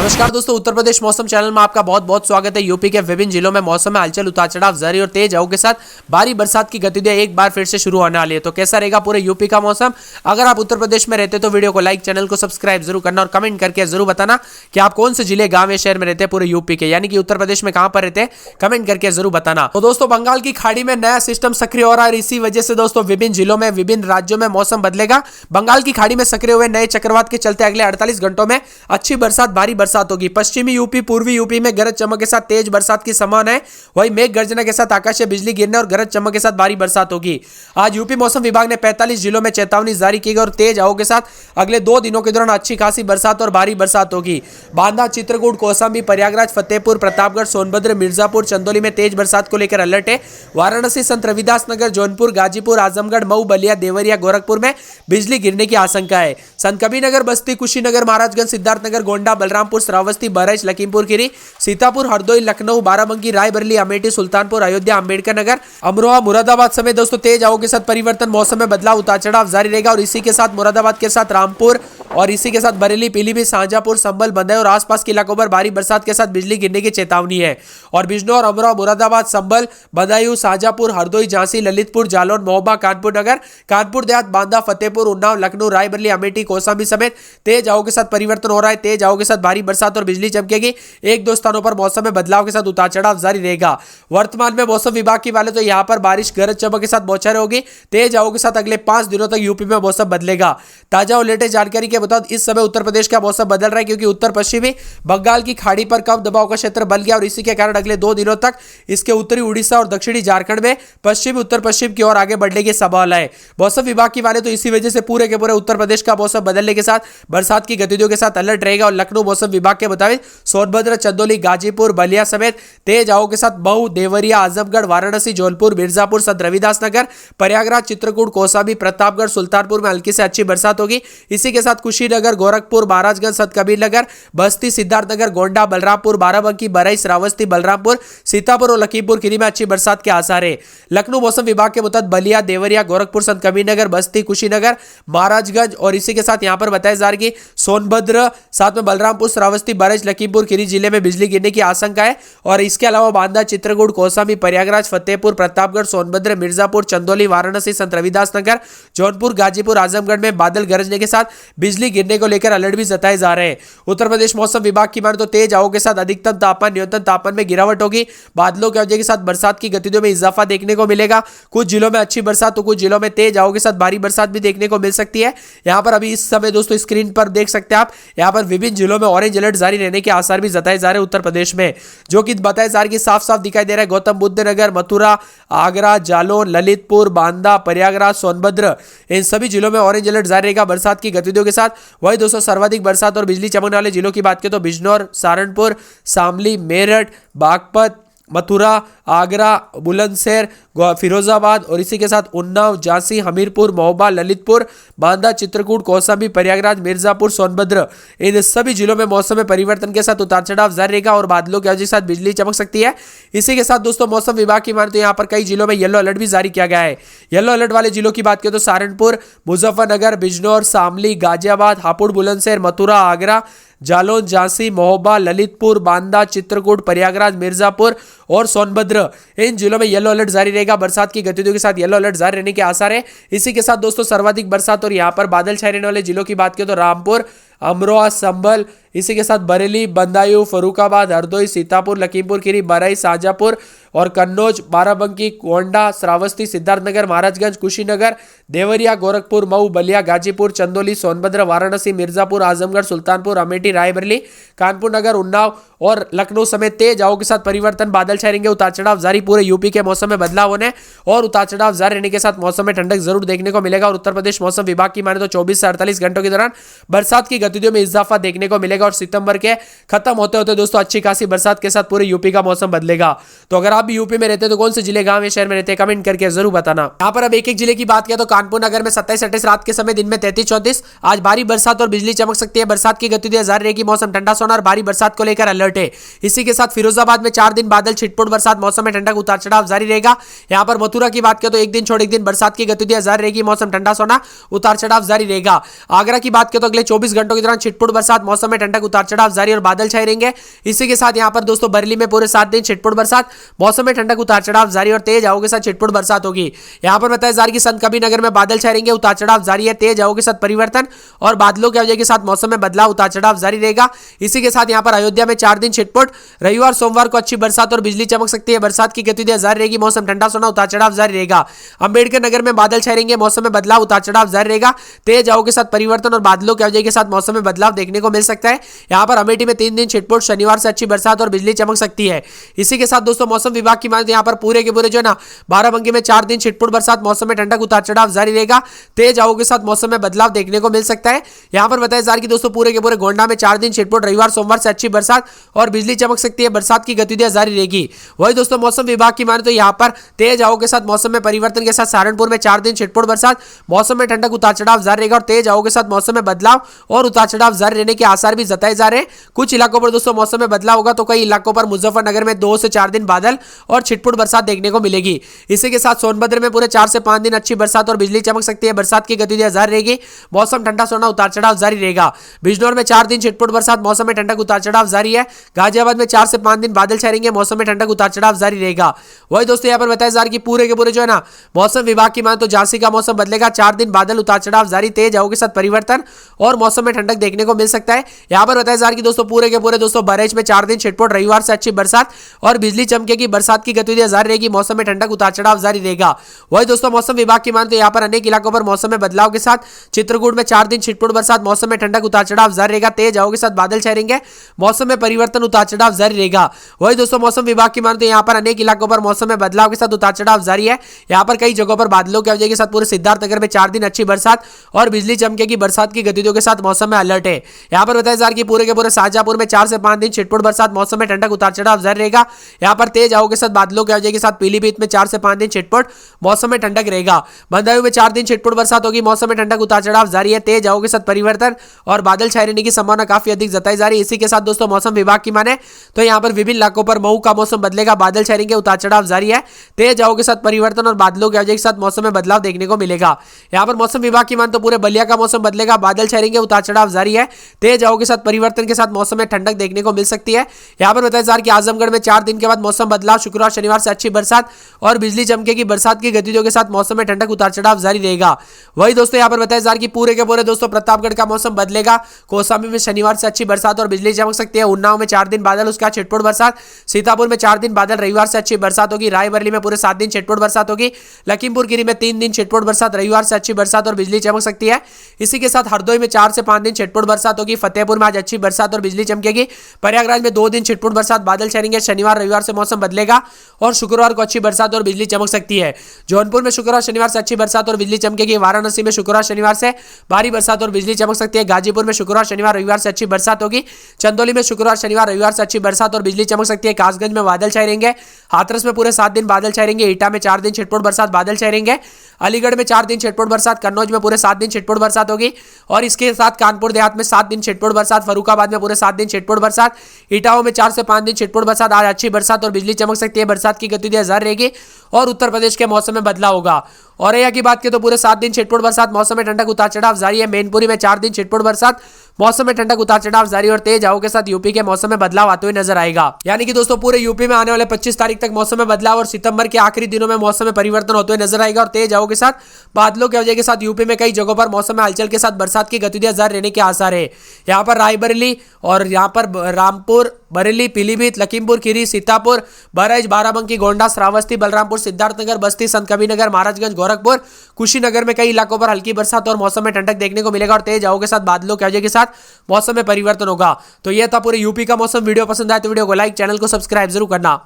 नमस्कार दोस्तों, उत्तर प्रदेश मौसम चैनल में आपका बहुत बहुत स्वागत है। यूपी के विभिन्न जिलों में मौसम में हलचल, उतार चढ़ाव जारी और तेज हवाओं के साथ भारी बरसात की गतिविधियां एक बार फिर से शुरू होने वाली है। तो कैसा रहेगा पूरे यूपी का मौसम? अगर आप उत्तर प्रदेश में रहते तो वीडियो को लाइक, चैनल को सब्सक्राइब जरूर करना और कमेंट करके जरूर बताना कि आप कौन से जिले, गांव या शहर में रहते हैं पूरे यूपी के, यानी कि उत्तर प्रदेश में कहां पर रहते हैं, कमेंट करके जरूर बताना। तो दोस्तों, बंगाल की खाड़ी में नया सिस्टम सक्रिय हो रहा है। इसी वजह से दोस्तों विभिन्न जिलों में, विभिन्न राज्यों में मौसम बदलेगा। बंगाल की खाड़ी में सक्रिय हुए नए चक्रवात के चलते अगले 48 घंटों में अच्छी बरसात, भारी बरसात होगी। पश्चिमी यूपी, पूर्वी यूपी में गरज चमक के साथ तेज बरसात की संभावना है। वहीं मेघ गर्जना के साथ आकाशीय बिजली गिरने और गरज चमक के साथ भारी बरसात होगी। आज यूपी मौसम विभाग ने 45 जिलों में चेतावनी जारी की है और तेज हवाओं के साथ अगले 2 दिनों के दौरान अच्छी खासी बरसात और भारी बरसात होगी। बांदा, चित्रकूट, कौशाम्बी, प्रयागराज, फतेहपुर, प्रतापगढ़, सोनभद्र, मिर्जापुर, चंदौली में तेज बरसात को लेकर अलर्ट है। वाराणसी, संत रविदास नगर, जौनपुर, गाजीपुर, आजमगढ़, मऊ, बलिया, देवरिया, गोरखपुर में बिजली गिरने की आशंका है। संत कबीरनगर, बस्ती, कुशीनगर, महाराजगंज, सिद्धार्थनगर, गोंडा, बलरामपुर, श्रावस्ती, बहराइच, लखीमपुर खीरी, सीतापुर, हरदोई, लखनऊ, बाराबंकी, रायबरेली, अमेठी, सुल्तानपुर, अयोध्या, अंबेडकर नगर, अमरोहा, मुरादाबाद समेत दोस्तों तेज हवाओं के साथ परिवर्तन, मौसम में बदलाव, उतार चढ़ाव जारी रहेगा। और इसी के साथ मुरादाबाद के साथ रामपुर और इसी के साथ बरेली, पीलीभीत, शाहजहांपुर, संभल, बंदई और आसपास के इलाकों पर भारी बरसात के साथ बिजली गिरने की चेतावनी है। और बिजनौर, अमरोहा, मुरादाबाद, संभल, बदायूं, शाहजहांपुर, हरदोई, झांसी, ललितपुर, जालौन, महोबा, कानपुर नगर, कानपुर देहात, बांदा, फतेहपुर, उन्नाव, लखनऊ, रायबरेली, अमेठी, कौशाम्बी समेत तेज हवाओं के साथ परिवर्तन हो रहा है। तेज हवाओं के साथ भारी बरसात और बिजली चमकेगी। एक दो स्थानों पर मौसम में बदलाव के साथ उतार चढ़ाव जारी रहेगा। वर्तमान में मौसम विभाग की वाले तो यहां पर बारिश, गरज चमक के साथ बौछारें होगी। तेज हवाओं के साथ अगले 5 दिनों तक यूपी में मौसम बदलेगा। ताजा और लेटेस्ट जानकारी के मुताबिक इस समय उत्तर प्रदेश का मौसम बदल रहा है, क्योंकि उत्तर पश्चिमी बंगाल की खाड़ी पर कम दबाव का क्षेत्र बन गया और इसी के कारण अगले 2 दिनों तक इसके उत्तरी उड़ीसा और दक्षिणी झारखंड में पश्चिमी उत्तर पश्चिम की ओर आगे बढ़ने की संभावना है। मौसम विभाग की वाले तो इसी वजह से पूरे के पूरे उत्तर प्रदेश का मौसम बदलने के साथ बरसात की गतिविधियों के साथ अलर्ट रहेगा। और लखनऊ मौसम विभाग के मुताबिक सोनभद्र, चंदौली, गाजीपुर, बलिया समेत तेज हवाओं के साथ मऊ, देवरिया, आजमगढ़, वाराणसी, जौनपुर, मिर्जापुर, संत रविदास नगर, प्रयागराज, चित्रकूट, कौशाम्बी, प्रतापगढ़, सुल्तानपुर में हल्की से अच्छी बरसात होगी। इसी के साथ कुशीनगर, गोरखपुर, महाराजगंज, संत कबीरनगर, बस्ती, सिद्धार्थनगर, गोंडा, बलरामपुर, बाराबंकी, बहराइच, श्रावस्ती, बलरामपुर, सीतापुर और लखीमपुर खीरी में अच्छी बरसात के आसार है। लखनऊ मौसम विभाग के मुताबिक बलिया, देवरिया, गोरखपुर, संत कबीरनगर, बस्ती, कुशीनगर, महाराजगंज और इसी के साथ यहां पर बताया जा रहा है कि सोनभद्र, साथ में बलरामपुर, श्रावस्ती, बहराइच, लखीमपुर खीरी जिले में बिजली गिरने की आशंका है। और इसके अलावा बांदा, चित्रकूट, कौशाम्बी, प्रयागराज, फतेहपुर, प्रतापगढ़, सोनभद्र, मिर्जापुर, चंदौली, वाराणसी, संत रविदास नगर, जौनपुर, गाजीपुर, आजमगढ़ में बादल गरजने के साथ बिजली गिरने को लेकर अलर्ट भी जताए जा रहे हैं। उत्तर प्रदेश मौसम विभाग की माने तो तेज हवाओं के साथ अधिकतम तापमान, न्यूनतम तापमान में गिरावट होगी। बादलों की वजह के साथ बरसात की गतिविधियों में इजाफा देखने को मिलेगा। कुछ जिलों में अच्छी बरसात तो कुछ जिलों में तेज हवाओं के साथ भारी बरसात भी देखने को मिल सकती है। यहाँ पर अभी इस समय दोस्तों स्क्रीन पर देख सकते हैं आप, यहाँ पर विभिन्न जिलों में ऑरेंज अलर्ट जारी रहने के आसार भी जताए जा रहे हैं उत्तर प्रदेश में, जो कि बताया जा रहा है कि साफ साफ दिखाई दे रहा है। गौतम बुद्ध नगर, मथुरा, आगरा, जालौन, ललितपुर, बांदा, प्रयागराज, सोनभद्र, इन सभी जिलों में ऑरेंज अलर्ट जारी रहेगा बरसात की गतिविधियों के साथ। वही दोस्तों सर्वाधिक बरसात और बिजली चमकने वाले जिलों की बात करें तो बिजनौर, सहारनपुर, शामली, मेरठ, बागपत, मथुरा, आगरा, बुलंदशहर, फिरोजाबाद और इसी के साथ उन्नाव, झांसी, हमीरपुर, महोबा, ललितपुर, बांदा, चित्रकूट, कौशाम्बी, प्रयागराज, मिर्जापुर, सोनभद्र, इन सभी जिलों में मौसम में परिवर्तन के साथ उतार चढ़ाव जारी रहेगा और बादलों की वजह के साथ बिजली चमक सकती है। इसी के साथ दोस्तों मौसम विभाग की माने तो यहाँ पर कई जिलों में येलो अलर्ट भी जारी किया गया है। येलो अलर्ट वाले जिलों की बात करें तो सहारनपुर, मुजफ्फरनगर, बिजनौर, शामली, गाजियाबाद, हापुड़, बुलंदशहर, मथुरा, आगरा, जालौन, झांसी, महोबा, ललितपुर, बांदा, चित्रकूट, प्रयागराज, मिर्जापुर और सोनभद्र, इन जिलों में येलो अलर्ट जारी रहेगा। बरसात की गतिविधियों के साथ येलो अलर्ट जारी रहने के आसार है। इसी के साथ दोस्तों सर्वाधिक बरसात और यहां पर बादल छाए रहने वाले जिलों की बात करें तो रामपुर, अमरोहा, संभल, इसी के साथ बरेली, बदायूं, फर्रुखाबाद, हरदोई, सीतापुर, लखीमपुर खीरी, बहराइच, शाहजहांपुर और कन्नौज, बाराबंकी, गोंडा, श्रावस्ती, सिद्धार्थनगर, महाराजगंज, कुशीनगर, देवरिया, गोरखपुर, मऊ, बलिया, गाजीपुर, चंदौली, सोनभद्र, वाराणसी, मिर्जापुर, आजमगढ़, सुल्तानपुर, अमेठी, रायबरेली, कानपुर नगर, उन्नाव और लखनऊ समेत तेज हवाओं के साथ परिवर्तन, बादल छाए रहेंगे। उतार चढ़ाव जारी, पूरे यूपी के मौसम में बदलाव होने और उतार चढ़ाव जारी रहने के साथ मौसम में ठंडक जरूर देखने को मिलेगा। और उत्तर प्रदेश मौसम विभाग की माने तो 24 से 48 घंटों के दौरान बरसात की गतिविधियों में इजाफा देखने को मिलेगा और सितंबर के खत्म होते होते दोस्तों अच्छी खासी बरसात के साथ पूरे यूपी का मौसम बदलेगा। तो अगर आप आप भी यूपी में रहते हैं तो कौन से जिले, गांव या शहर में रहते हैं, कमेंट करके जरूर बताना। यहाँ पर अब एक एक जिले की बात किया तो कानपुर नगर में 27-28 रात के समय, दिन में 33-34। आज भारी बरसात और बिजली चमक सकती है। बरसात की गतिविधि जारी रहेगी। मौसम ठंडा सोना और भारी बरसात को लेकर अलर्ट है। इसी के साथ फिरोजाबाद में 4 दिन बादल छिटपुट बरसात, मौसम में ठंडक उतार चढ़ाव जारी रहेगा। यहाँ पर मथुरा की बात किया तो एक दिन छोड़ एक दिन बरसात की गतिविधि जारी रहेगी। मौसम ठंडा सोना, उतार चढ़ाव जारी रहेगा। आगरा की बात किया तो अगले 24 घंटों के दौरान छिटपुट बरसात, मौसम में ठंडक उतार चढ़ाव जारी और बादल छाए रहेंगे। इसी के साथ यहाँ पर दोस्तों बरेली में पूरे 7 दिन छिटपुट बरसात, मौसम में ठंडक उतार चढ़ाव जारी और तेज हवाओं के साथ छिटपुट बरसात होगी। यहाँ पर बताया जा रहा है कि संत कबीर नगर में बादल छाए रहेंगे, उतार चढ़ाव जारी है। तेज हवाओं के साथ परिवर्तन और बादलों की वजह के साथ मौसम में बदलाव, उतार चढ़ाव जारी रहेगा। इसी के साथ यहाँ पर अयोध्या में 4 दिन छिटपुट, रविवार सोमवार को अच्छी बरसात और बिजली चमक सकती है। बरसात की गतिविधियां जारी रहेगी। मौसम ठंडा सोना, उतार चढ़ाव जारी रहेगा। अंबेडकर नगर में बादल छाए रहेंगे, मौसम में बदलाव, उतार चढ़ाव जारी रहेगा। तेज हवाओं के साथ परिवर्तन और बादलों की वजह के साथ मौसम में बदलाव देखने को मिल सकता है। यहाँ पर अमेठी में 3 दिन छिटपुट, शनिवार से अच्छी बरसात और बिजली चमक सकती है। इसी के साथ दोस्तों मौसम विभाग की माने यहाँ पर पूरे के पूरे जो है ना बाराबंकी में 4 दिन छिटपुट बरसात, मौसम में ठंडक उतार चढ़ाव जारी रहेगा। तेज हवाओं के साथ मौसम में बदलाव देखने को मिल सकता है। यहाँ पर बताया जा रहा है कि दोस्तों पूरे के पूरे गोंडा में 4 दिन छिटपुट, रविवार सोमवार से अच्छी बरसात और बिजली चमक सकती है। बरसात की गतिविधियां जारी रहेगी। वही दोस्तों मौसम विभाग की माने तो यहाँ पर तेज हवाओं के साथ मौसम में परिवर्तन के साथ सहारनपुर में 4 दिन छिटपुट बरसात, मौसम में ठंडक उतार चढ़ाव जारी रहेगा और तेज हवाओं के साथ मौसम में बदलाव और उतार चढ़ाव जारी रहने के आसार भी जताए जा रहे हैं। कुछ इलाकों पर दोस्तों मौसम में बदलाव होगा तो कई इलाकों पर मुजफ्फरनगर में 2 से 4 दिन बादल और छिटपुट बरसात देखने को मिलेगी। इसी के साथ सोनभद्र में पूरे 4 से 5 दिन अच्छी बरसात और बिजली चमक सकती है। बरसात की गतिविधियां जारी रहेगी। मौसम ठंडा सोना, उतार चढ़ाव जारी रहेगा। बिजनौर में 4 दिन छिटपुट बरसात, मौसम में ठंडक उतार चढ़ाव जारी है। गाजियाबाद में 4 से 5 दिन बादल छाए रहेंगे, मौसम में ठंडक उतार चढ़ाव जारी रहेगा। वही दोस्तों यहाँ पर बताया जा रहा है कि पूरे के पूरे जो है ना मौसम विभाग की माने तो झांसी का मौसम बदलेगा। 4 दिन बादल, उतार चढ़ाव जारी, तेज हवाओं के साथ परिवर्तन और मौसम में ठंडक देखने को मिल सकता है। यहाँ पर बताया जा रहा है कि दोस्तों पूरे के पूरे दोस्तों बरेच में 4 दिन छिटपुट, रविवार से अच्छी बरसात और बिजली चमकेगी। बरसात की गतिविधियां जारी रहेगी। मौसम में ठंडक उतार चढ़ाव जारी रहेगा। वही दोस्तों मौसम विभाग की माने तो यहाँ पर अनेक इलाकों पर मौसम में बदलाव के साथ चित्रकूट में 4 दिन छिटपुट बरसात, मौसम में ठंडक उतार चढ़ाव जारी रहेगा। तेज हवाओं के साथ बादल छाए रहेंगे, मौसम में परिवर्तन, उतार चढ़ाव जारी रहेगा। वही दोस्तों मौसम विभाग की माने तो यहाँ पर अनेक इलाकों पर मौसम में बदलाव के साथ उतार चढ़ाव जारी है। यहाँ पर कई जगहों पर बादलों की वजह के साथ पूरे सिद्धार्थनगर में 4 दिन अच्छी बरसात और बिजली चमकेगी। बरसात की गतिविधियों के साथ मौसम में अलर्ट है। यहाँ पर बताया जा रहा है कि पूरे के पूरे शाहजहांपुर में 4 से 5 दिन छिटपुट बरसात, मौसम में ठंडक उतार चढ़ाव जारी रहेगा। यहाँ पर तेज हवाओं के साथ बादलों की वजह के साथ पीलीभीत में 4 से 5 दिन छिटपुट, मौसम में ठंडक रहेगा। बंदायूं में 4 दिन छिटपुट बरसात होगी, मौसम में ठंडक उतार चढ़ाव जारी है। तेज हवाओं के साथ परिवर्तन और बादल छाए रहने की संभावना काफी अधिक जताई जा रही है। इसी के साथ दोस्तों मौसम विभाग की माने तो यहाँ पर विभिन्न इलाकों पर मऊ का मौसम बदलेगा, बादल छाए रहेंगे, उतार चढ़ाव जारी है। तेज हवाओं के साथ परिवर्तन और बादलों की वजह के साथ मौसम में बदलाव देखने को मिलेगा। यहाँ पर मौसम विभाग की माने तो पूरे बलिया का मौसम बदलेगा, बादल छाए रहेंगे, उतार चढ़ाव जारी है। तेज हवाओं के साथ परिवर्तन के साथ मौसम में ठंडक देखने को मिल सकती है। यहाँ पर बताया जा रहा है कि आजमगढ़ में 4 दिन के बाद मौसम बदलाव, शुक्रवार शनिवार से अच्छी बरसात और बिजली चमकेगी। बरसात की गतिविधियों के साथ मौसम में ठंडक उतार चढ़ाव जारी रहेगा। वही दोस्तों यहाँ पर बताया जा रहा है कि पूरे के पूरे दोस्तों प्रतापगढ़ का मौसम बदलेगा। कौसाम्बी में शनिवार से अच्छी बरसात और बिजली चमक सकती है। उन्नाव में 4 दिन बादल, उसका छिटपुट बरसात। सीतापुर में 4 दिन बादल, रविवार से अच्छी बरसात होगी। रायबरेली में पूरे 7 दिन छिटपुट बरसात होगी। लखीमपुर खीरी में 3 दिन छिटपुट बरसात, रविवार से अच्छी बरसात और बिजली चमक सकती है। इसी के साथ हरदोई में 4 से 5 दिन छिटपुट बरसात होगी। फतेहपुर में आज अच्छी बरसात और बिजली चमकेगी। प्रयागराज में 2 दिन छिटपुट बरसात, बादल छाएंगे। शनिवार रविवार से मौसम बदलेगा और शुक्रवार को अच्छी बरसात और बिजली चमक सकती है। जौनपुर में शुक्रवार शनिवार से अच्छी बरसात और बिजली चमकेगी। वाराणसी में शुक्रवार शनिवार से भारी बरसात और बिजली चमक सकती है। गाजीपुर में शुक्रवार शनिवार रविवार से अच्छी बरसात होगी। चंदौली में शुक्रवार शनिवार रविवार से अच्छी बरसात और बिजली चमक सकती है। कासगंज में बादल छाए रहेंगे। हाथरस में पूरे 7 दिन बादल छाए रहेंगे। ईटा में 4 दिन छिटपुट बरसात, बादल छाए रहेंगे। अलीगढ़ में 4 दिन छिटपुट बरसात। कन्नौज में पूरे 7 दिन छिटपुट बरसात होगी और इसके साथ कानपुर देहात में 7 दिन छिटपुट बरसात। फर्रुखाबाद में पूरे 7 दिन छिटपुट बरसात। इटावा में 4 से 5 दिन छिटपुट बरसात। आज अच्छी बरसात और बिजली चमक सकती है। बरसात की गतिविधियां जारी रहेगी और उत्तर प्रदेश के मौसम में बदलाव होगा। औरैया की बात करें तो पूरे 7 दिन छिटपुट बरसात, मौसम में ठंडक उतार चढ़ाव जारी है। मैनपुरी में 4 दिन छिटपुट बरसात, मौसम में ठंडक उतार चढ़ाव जारी और तेज हवाओं के साथ यूपी के मौसम में बदलाव आते हुए नजर आएगा। यानी कि दोस्तों पूरे यूपी में आने वाले 25 तारीख तक मौसम में बदलाव और सितंबर के आखिरी दिनों में मौसम में परिवर्तन होते हुए नजर आएगा और तेज हवाओं के साथ बादलों की वजह के साथ यूपी में कई जगहों पर मौसम में हलचल के साथ बरसात की गतिविधियां जारी रहने के आसार है। यहाँ पर रायबरेली और यहाँ पर रामपुर, बरेली, पीलीभीत, लखीमपुर खीरी, सीतापुर, बहराइच, बाराबंकी, गोंडा, श्रावस्ती, बलरामपुर, सिद्धार्थनगर, बस्ती, संत कबीरनगर, महाराजगंज, गोरखपुर, कुशीनगर में कई इलाकों पर हल्की बरसात और मौसम में ठंडक देखने को मिलेगा और तेज हवाओं के साथ बादलों की वजह के साथ मौसम में परिवर्तन होगा। तो यह था पूरे यूपी का मौसम। वीडियो पसंद आए तो वीडियो को लाइक, चैनल को सब्सक्राइब जरूर करना।